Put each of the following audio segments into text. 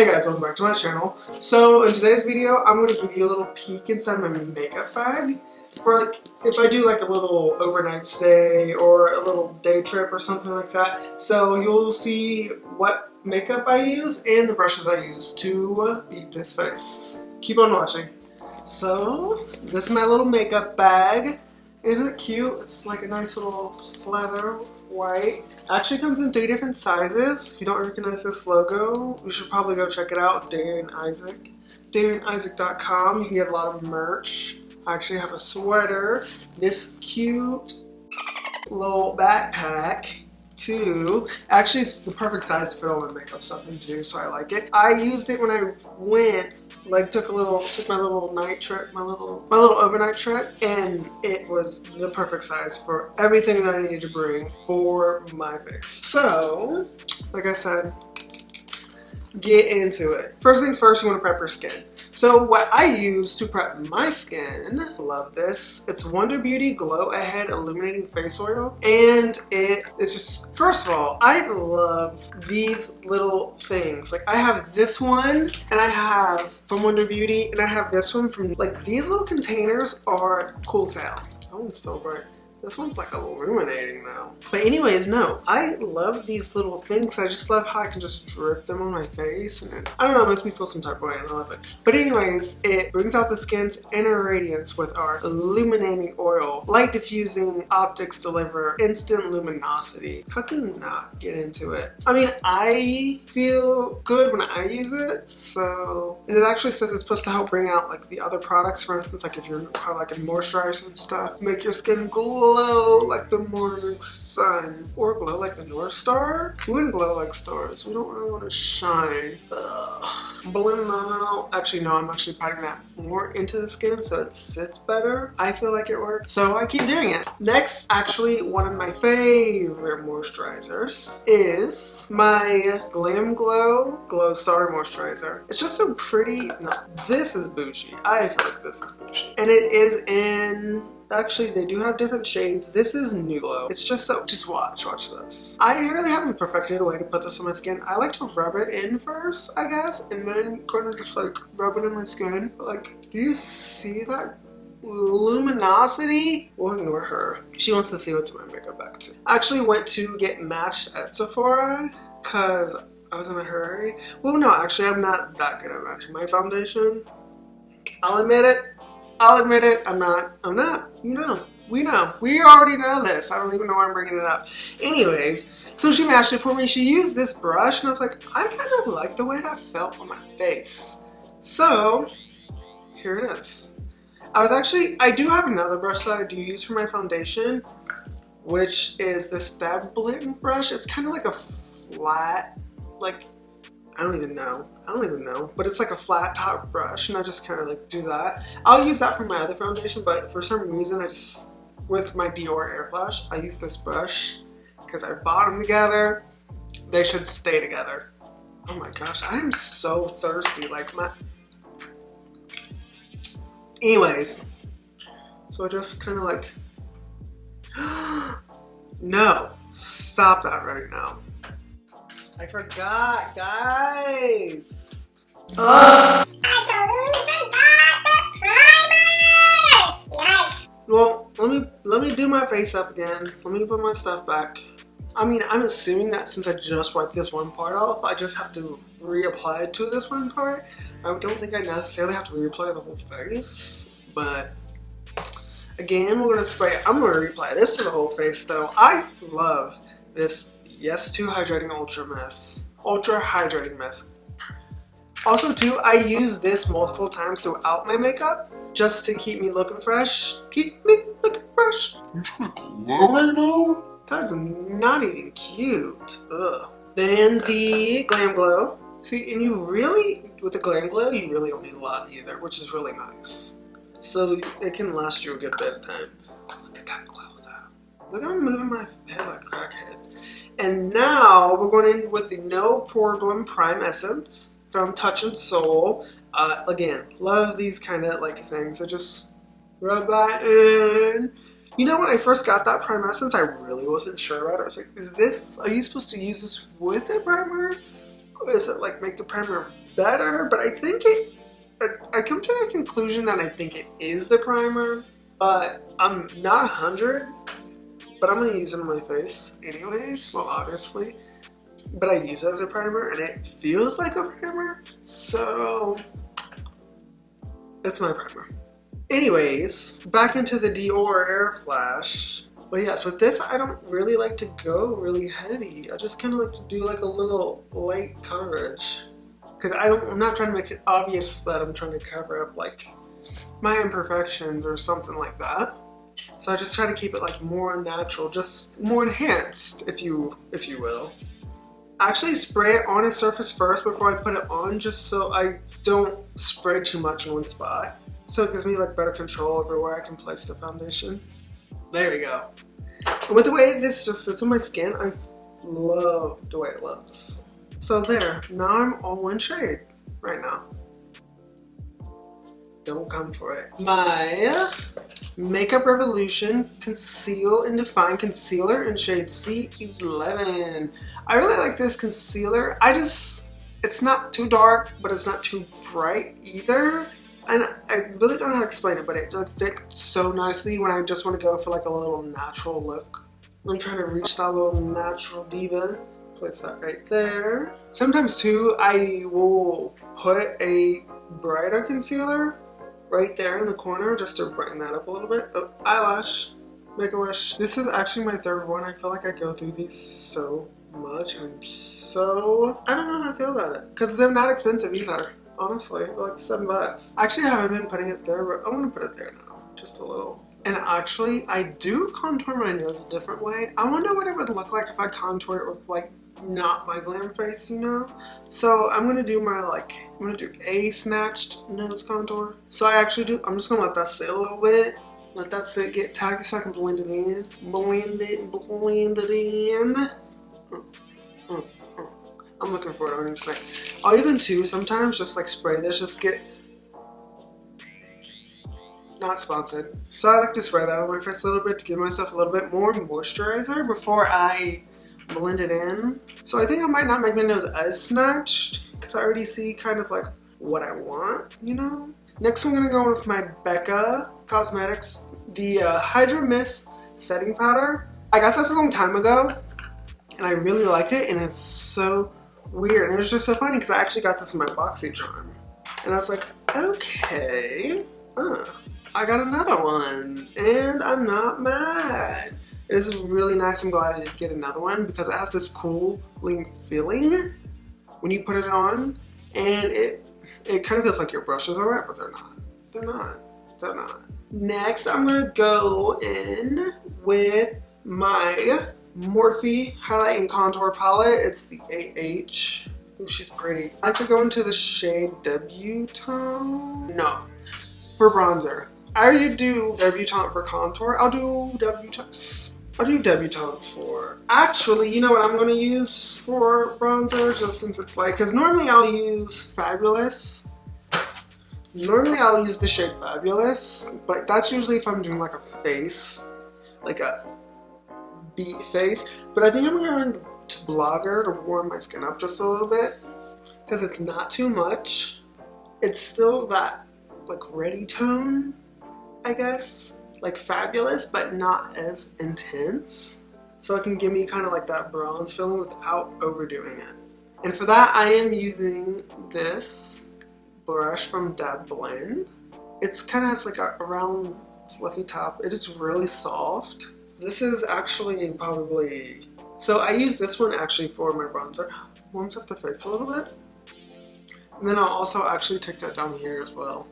Hey guys, welcome back to my channel. So in today's video, I'm going to give you a little peek inside my makeup bag for like if I do like a little overnight stay or a little day trip or something like that. So you'll see what makeup I use and the brushes I use to beat this face. Keep on watching. So this is my little makeup bag. Isn't it cute? It's like a nice little pleather white. Actually comes in 3 different sizes. If you don't recognize this logo, you should probably go check it out. Darian Isaac. DarianIsaac.com. You can get a lot of merch. I actually have a sweater. This cute little backpack too. Actually, it's the perfect size to fit all my makeup stuff into, so I like it. I used it when I went, like took my little night trip, my little overnight trip, and it was the perfect size for everything that I needed to bring for my face. So, like I said, get into it. First things first, you want to prep your skin. So what I use to prep my skin, love this. It's Wonder Beauty Glow Ahead Illuminating Face Oil. And it's just, first of all, I love these little things. Like I have this one and I have from Wonder Beauty and I have this one from, like these little containers are cool as hell. That one's still bright. This one's like illuminating though. But anyways, no, I love these little things. I just love how I can just drip them on my face. And I don't know, it makes me feel some type of way and I love it. But anyways, it brings out the skin's inner radiance with our illuminating oil. Light diffusing optics deliver instant luminosity. How can you not get into it? I mean, I feel good when I use it. So, and it actually says it's supposed to help bring out like the other products. For instance, like if you're like a moisturizer and stuff, make your skin glow like the morning sun, or glow like the North Star. We wouldn't glow like stars. We don't really want to shine. Blend them out. Actually, no, I'm actually putting that more into the skin so it sits better. I feel like it works, so I keep doing it. Next, actually, one of my favorite moisturizers is my Glam Glow Glow Starter Moisturizer. It's just so pretty. No, this is bougie. I feel like this is bougie, and it is in. Actually, they do have different shades. This is New Glow. It's just so, just watch this. I really haven't perfected a way to put this on my skin. I like to rub it in first, I guess, and then kind of just like rub it in my skin. But like, do you see that luminosity? We'll ignore her. She wants to see what's in my makeup bag too. I actually went to get matched at Sephora because I was in a hurry. Well, no, actually, I'm not that good at matching my foundation. I'll admit it, I'm not. You know, we know. We already know this. I don't even know why I'm bringing it up. Anyways, so she matched it for me. She used this brush and I was like, I kind of like the way that felt on my face. So, here it is. I do have another brush that I do use for my foundation, which is the Stab Blend brush. It's kind of like a flat, like, I don't even know, but it's like a flat top brush and I just kind of like do that. I'll use that for my other foundation, but for some reason with my Dior Air Flash, I use this brush because I bought them together. They should stay together. Oh my gosh, I am so thirsty, like anyways, so I just kind of like, no, stop that right now. I forgot, guys. I totally forgot the primer. Yikes. Well, let me do my face up again. Let me put my stuff back. I mean, I'm assuming that since I just wiped this one part off, I just have to reapply it to this one part. I don't think I necessarily have to reapply the whole face, but again, we're gonna spray it. I'm gonna reapply this to the whole face though. I love this Yes to Hydrating Ultra Hydrating Mist. Also too, I use this multiple times throughout my makeup just to keep me looking fresh. Keep me looking fresh. You trying to glow right now? That is not even cute. Ugh. Then the Glam Glow. See, and you really, with the Glam Glow, you really don't need a lot either, which is really nice. So it can last you a good bit of time. Look at that glow though. Look how I'm moving my head like a crackhead. And now we're going in with the No Problem Prime Essence from Touch and Soul. Again, love these kind of like things. I just rub that in. You know, when I first got that Prime Essence, I really wasn't sure about it. I was like, are you supposed to use this with a primer? Or is it like make the primer better, but I think I come to a conclusion that I think it is the primer, but I'm not 100, but I'm going to use it on my face anyways, well obviously, but I use it as a primer and it feels like a primer, so it's my primer. Anyways, back into the Dior Air Flash. But yes, with this, I don't really like to go really heavy. I just kind of like to do like a little light coverage. Because I'm not trying to make it obvious that I'm trying to cover up like my imperfections or something like that. So I just try to keep it like more natural, just more enhanced, if you will. I actually spray it on a surface first before I put it on, just so I don't spray too much in one spot. So it gives me like better control over where I can place the foundation. There we go. And with the way this just sits on my skin, I love the way it looks. So there, now I'm all one shade right now. Don't come for it. My Makeup Revolution Conceal and Define Concealer in shade C11. I really like this concealer. It's not too dark, but it's not too bright either. And I really don't know how to explain it, but it like fits so nicely when I just want to go for like a little natural look. I'm trying to reach that little natural diva. Place that right there. Sometimes too, I will put a brighter concealer right there in the corner just to brighten that up a little bit. Oh, eyelash, Make-A-Wish. This is actually my third one. I feel like I go through these so much and I don't know how I feel about it. Because they're not expensive either. Honestly, like $7. Actually, I haven't been putting it there, but I'm gonna put it there now, just a little. And actually, I do contour my nose a different way. I wonder what it would look like if I contour it with like not my glam face, you know? So I'm gonna do a snatched nose contour. So I'm just gonna let that sit a little bit. Let that sit, get tacky so I can blend it in. Blend it in. I'm looking for it on Instagram. I'll even too, sometimes just like spray this, just get, not sponsored. So I like to spray that on my face a little bit to give myself a little bit more moisturizer before I blend it in. So I think I might not make my nose as snatched because I already see kind of like what I want, you know? Next I'm gonna go with my Becca Cosmetics, the Hydra Mist Setting Powder. I got this a long time ago and I really liked it, and it's so weird. And it was just so funny because I actually got this in my BoxyCharm. And I was like, okay, I got another one and I'm not mad. It is really nice. I'm glad I did get another one because it has this cooling feeling when you put it on, and it kind of feels like your brushes are wet, but they're not. They're not. Next, I'm gonna go in with my Morphe Highlight and Contour Palette. It's the AH. Ooh, she's pretty. I like to go into the shade Debutante. No, for bronzer. I already do Debutante for contour. I'll do Debutante for... Actually, you know what I'm going to use for bronzer, just since it's like... Because normally I'll use Fabulous. Normally I'll use the shade Fabulous, but that's usually if I'm doing like a face, like a beat face. But I think I'm going to Blogger to warm my skin up just a little bit, because it's not too much. It's still that like ready tone, I guess. Like Fabulous, but not as intense. So it can give me kind of like that bronze feeling without overdoing it. And for that, I am using this brush from Dab Blend. It's kind of has like a round fluffy top. It is really soft. This is actually probably... So I use this one actually for my bronzer. Warms up the face a little bit. And then I'll also actually take that down here as well,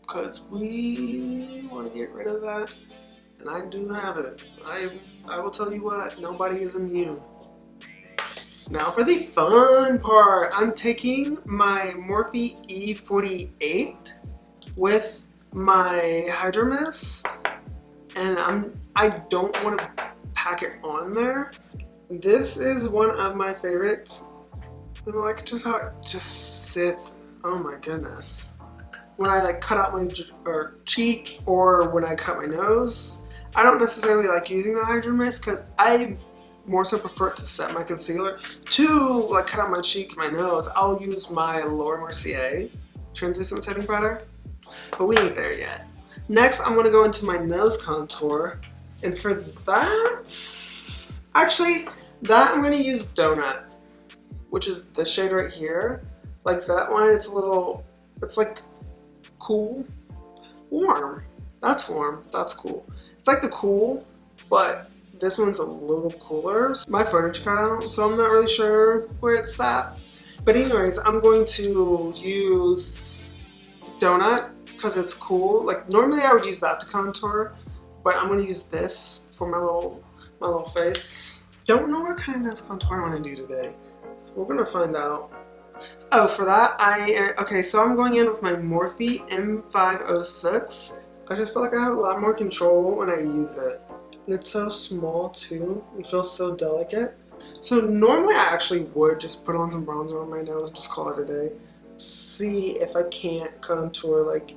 because we want to get rid of that, and I do have it. I will tell you what, nobody is immune. Now for the fun part, I'm taking my Morphe E48 with my Hydro Mist, and I don't want to pack it on there. This is one of my favorites. And like just how it just sits. Oh my goodness. When I like cut out my cheek or when I cut my nose, I don't necessarily like using the Hydro Mist because I more so prefer it to set my concealer. To like cut out my cheek, my nose, I'll use my Laura Mercier translucent setting powder. But we ain't there yet. Next, I'm gonna go into my nose contour. And for that, actually, I'm gonna use Donut, which is the shade right here. Like that one, it's like cool, warm. That's warm, that's cool. It's like the cool, but this one's a little cooler. My footage cut out, so I'm not really sure where it's at. But anyways, I'm going to use Donut because it's cool. Like normally I would use that to contour, but I'm gonna use this for my little face. Don't know what kind of nose contour I want to do today, so we're gonna find out. Oh, for that, okay, so I'm going in with my Morphe M506. I just feel like I have a lot more control when I use it. And it's so small too, it feels so delicate. So normally I actually would just put on some bronzer on my nose and just call it a day. See if I can't contour like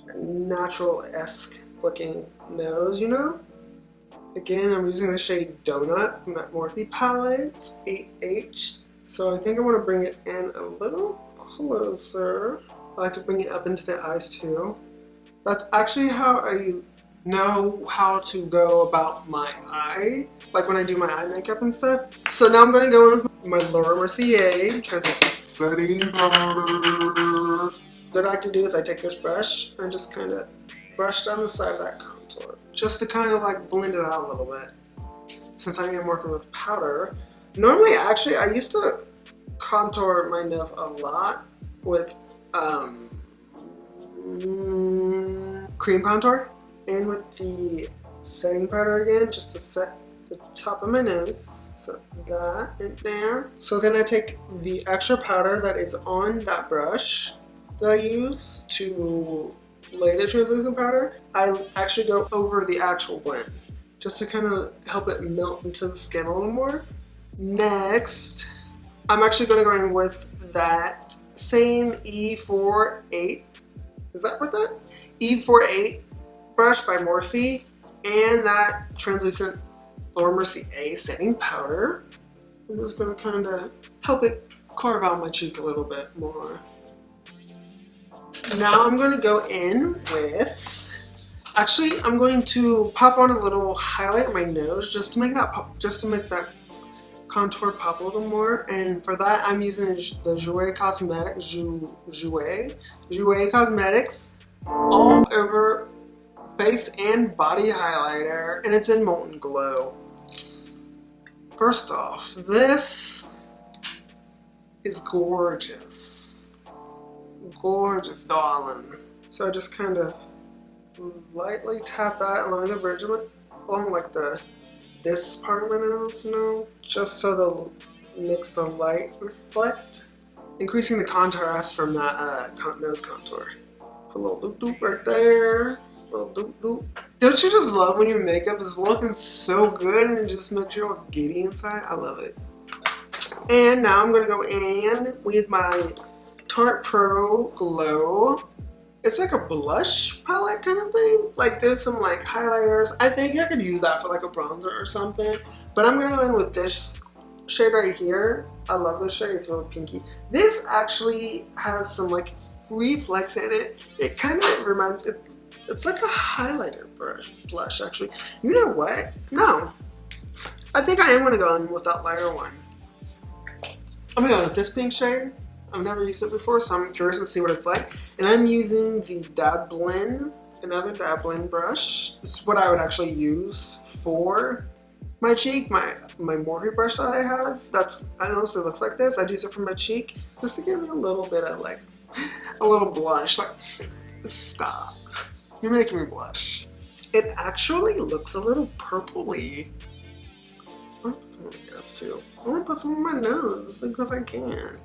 a natural-esque looking nose, you know? Again, I'm using the shade Donut from that Morphe palette, 8H. So I think I want to bring it in a little closer. I like to bring it up into the eyes too. That's actually how I know how to go about my eye, like when I do my eye makeup and stuff. So now I'm going to go in with my Laura Mercier translucent setting powder. What I like to do is I take this brush and just kind of brush down the side of that contour, just to kind of like blend it out a little bit. Since I am working with powder, normally actually I used to contour my nose a lot with cream contour and with the setting powder again, just to set the top of my nose. So that in there. So then I take the extra powder that is on that brush that I use to lay the translucent powder. I actually go over the actual blend just to kind of help it melt into the skin a little more. Next, I'm actually going to go in with that same E48. Is that what that? E48 brush by Morphe and that translucent Laura Mercier setting powder. I'm just going to kind of help it carve out my cheek a little bit more. Now I'm going to go in with, actually I'm going to pop on a little highlight on my nose just to make that pop, contour pop a little more. And for that I'm using the Jouer Cosmetics all over face and body highlighter, and it's in Molten Glow. First off, this is gorgeous. Gorgeous, darling. So I just kind of lightly tap that along the bridge of it, along like this part of my nose, you know, just so makes the light reflect, increasing the contrast from that nose contour. Put a little doop doop right there. Little doop doop. Don't you just love when your makeup is looking so good and it just makes you all giddy inside? I love it. And now I'm gonna go in with my Tarte Pro Glow. It's like a blush palette kind of thing. Like there's some like highlighters. I think I could use that for like a bronzer or something. But I'm gonna go in with this shade right here. I love this shade, it's really pinky. This actually has some like reflex in it. It kind of reminds, it's like a highlighter blush actually. You know what? No. I think I am gonna go in with that lighter one. I'm gonna go with this pink shade. I've never used it before, so I'm curious to see what it's like. And I'm using the Dab Blend, another Dab Blend brush. This is what I would actually use for my cheek, my Morphe brush that I have. I honestly looks like this. I'd use it for my cheek just to give me a little bit of like, a little blush. Like, stop. You're making me blush. It actually looks a little purpley. I'm gonna put some on my nose too. I'm gonna put some on my nose because I can.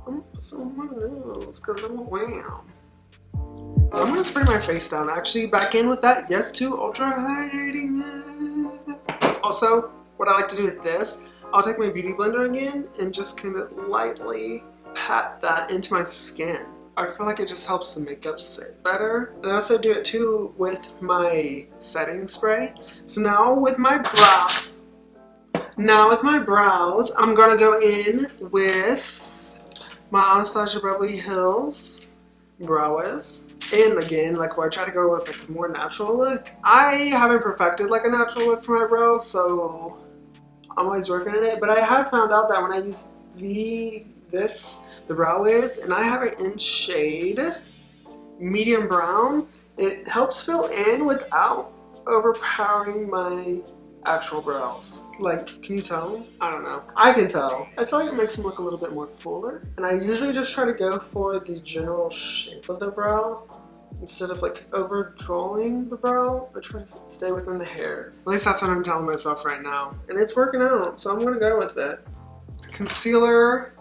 I'm gonna put some on my nose because I'm a wham. I'm gonna spray my face down. Actually, back in with that Yes to Ultra Hydrating. Also, what I like to do with this, I'll take my Beauty Blender again and just kind of lightly pat that into my skin. I feel like it just helps the makeup sit better. And I also do it too with my setting spray. So now with my brow, Now with my brows, I'm gonna go in with my Anastasia Beverly Hills Brow Wiz. And again, like where I try to go with like a more natural look. I haven't perfected like a natural look for my brows, so I'm always working on it. But I have found out that when I use the Brow Wiz, and I have it in shade medium brown, it helps fill in without overpowering my actual brows. Like, can you tell? I don't know. I can tell. I feel like it makes them look a little bit more fuller. And I usually just try to go for the general shape of the brow instead of like overdrawing the brow. I try to stay within the hairs. At least that's what I'm telling myself right now. And it's working out, so I'm gonna go with it. Concealer,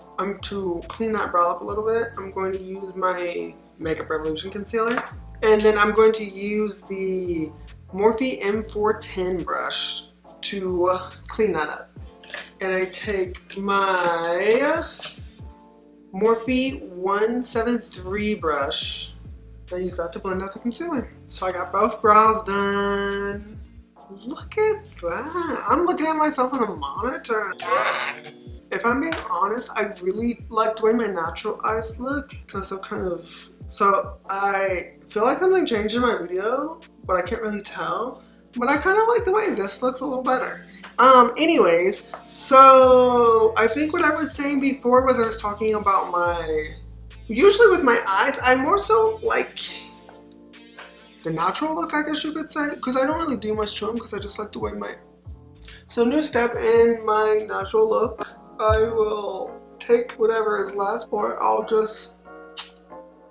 to clean that brow up a little bit, I'm going to use my Makeup Revolution concealer. And then I'm going to use the Morphe M410 brush to clean that up. And I take my Morphe 173 brush. I use that to blend out the concealer. So I got both brows done. Look at that. I'm looking at myself on a monitor. If I'm being honest, I really like the way my natural eyes look because they're kind of... So I feel like something changed in my video, but I can't really tell. But I kind of like the way this looks a little better. Anyways, so I think what I was saying before was I was talking about usually with my eyes, I more so like the natural look, I guess you could say, because I don't really do much to them because I just like the way So new step in my natural look, I will take whatever is left, or I'll just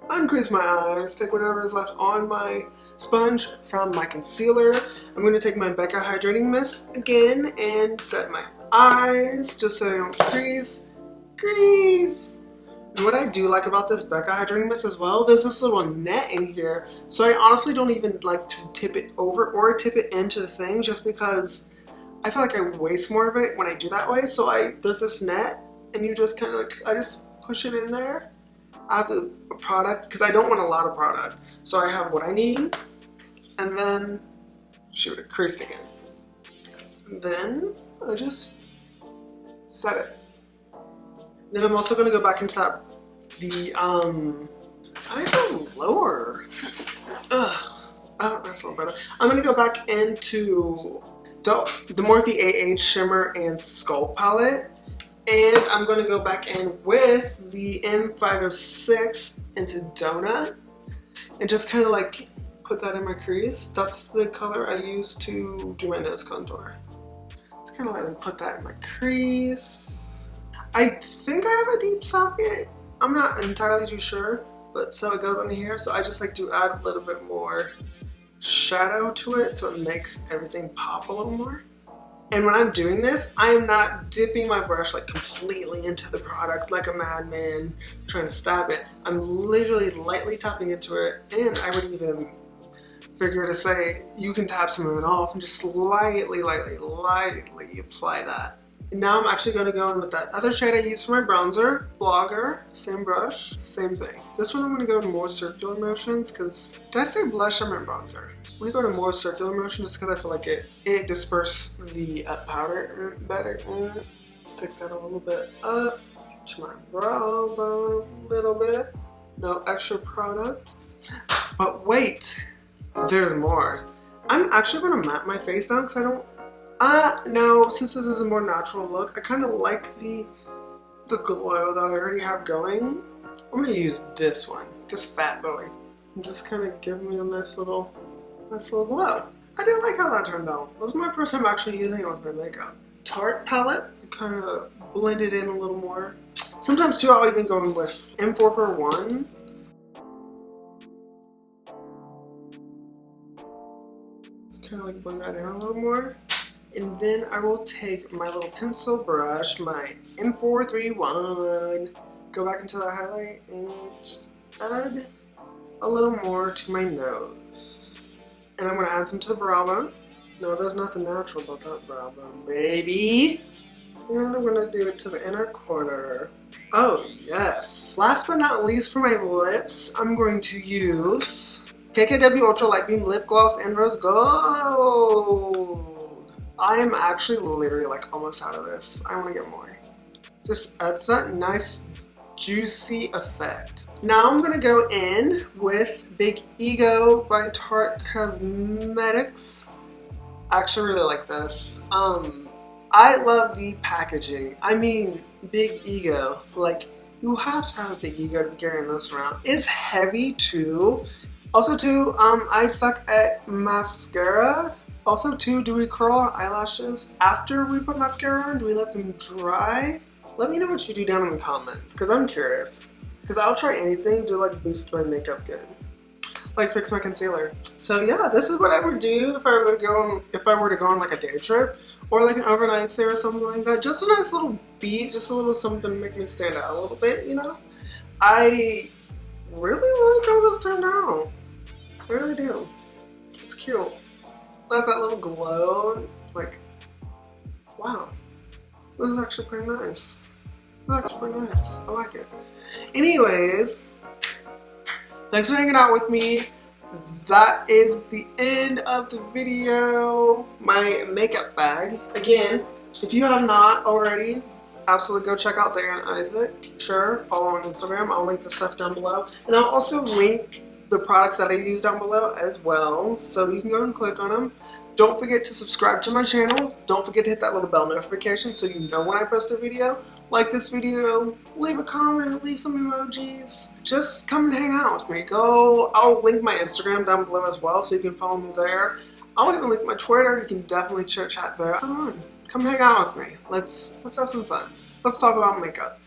uncrease my eyes, take whatever is left on my sponge from my concealer. I'm going to take my Becca Hydrating Mist again and set my eyes just so I don't crease. And what I do like about this Becca Hydrating Mist as well, there's this little net in here. So I honestly don't even like to tip it over or tip it into the thing just because I feel like I waste more of it when I do that way. So there's this net and you just kind of like, I just push it in there. I have the product because I don't want a lot of product. So I have what I need and then shoot it, crease again. And then I just set it. Then I'm also going to go back into I have lower. That's a little better. I'm going to go back into the Morphe AH Shimmer and Sculpt palette. And I'm going to go back in with the M506 into Donut. And just kind of like put that in my crease. That's the color I use to do my nose contour. It's kind of like put that in my crease. I think I have a deep socket. I'm not entirely too sure, but so it goes on here. So I just like to add a little bit more shadow to it so it makes everything pop a little more. And when I'm doing this, I am not dipping my brush like completely into the product like a madman trying to stab it. I'm literally lightly tapping into it, and I would even figure to say you can tap some of it off and just lightly apply that. And now I'm actually going to go in with that other shade I used for my bronzer, Blogger, same brush, same thing. This one I'm going to go in more circular motions because, did I say blush? I meant bronzer. I'm going to go to more circular motion just because I feel like it disperses the powder better. Take that a little bit up to my brow bone a little bit. No extra product. But wait, there's more. I'm actually going to map my face down because I don't... no, since this is a more natural look, I kind of like the glow that I already have going. I'm going to use this one, this fat boy. And just kind of give me a nice little glow. I do like how that turned out. This is my first time actually using it with my makeup. Tarte palette, kind of blend it in a little more. Sometimes too, I'll even go in with M441. Kind of like blend that in a little more. And then I will take my little pencil brush, my M431, go back into the highlight and just add a little more to my nose. And I'm going to add some to the brow bone. No, there's nothing natural about that brow bone, baby. And I'm going to do it to the inner corner. Oh, yes. Last but not least for my lips, I'm going to use KKW Ultra Light Beam Lip Gloss in Rose Gold. I am actually literally like almost out of this. I want to get more. Just adds that nice juicy effect. Now I'm gonna go in with Big Ego by Tarte Cosmetics. I actually really like this. I love the packaging. I mean, Big Ego. Like, you have to have a big ego to be carrying this around. It's heavy too. Also too, I suck at mascara. Also too, do we curl our eyelashes after we put mascara on? Do we let them dry? Let me know what you do down in the comments, because I'm curious. Because I'll try anything to like boost my makeup game. Like fix my concealer. So yeah, this is what I would do if I were to go on like a day trip or like an overnight stay or something like that. Just a nice little beat, just a little something to make me stand out a little bit, you know? I really like how this turned out. I really do. It's cute. That's that little glow. Like, wow. This is actually pretty nice. This is actually pretty nice. I like it. Anyways, thanks for hanging out with me. That is the end of the video. My makeup bag. Again, if you have not already, absolutely go check out Darren Isaac. Sure, follow on Instagram. I'll link the stuff down below. And I'll also link the products that I use down below as well. So you can go and click on them. Don't forget to subscribe to my channel. Don't forget to hit that little bell notification so you know when I post a video. Like this video, leave a comment, leave some emojis. Just come and hang out with me. I'll link my Instagram down below as well so you can follow me there. I'll even link my Twitter. You can definitely chit chat there. Come on, come hang out with me. Let's have some fun. Let's talk about makeup.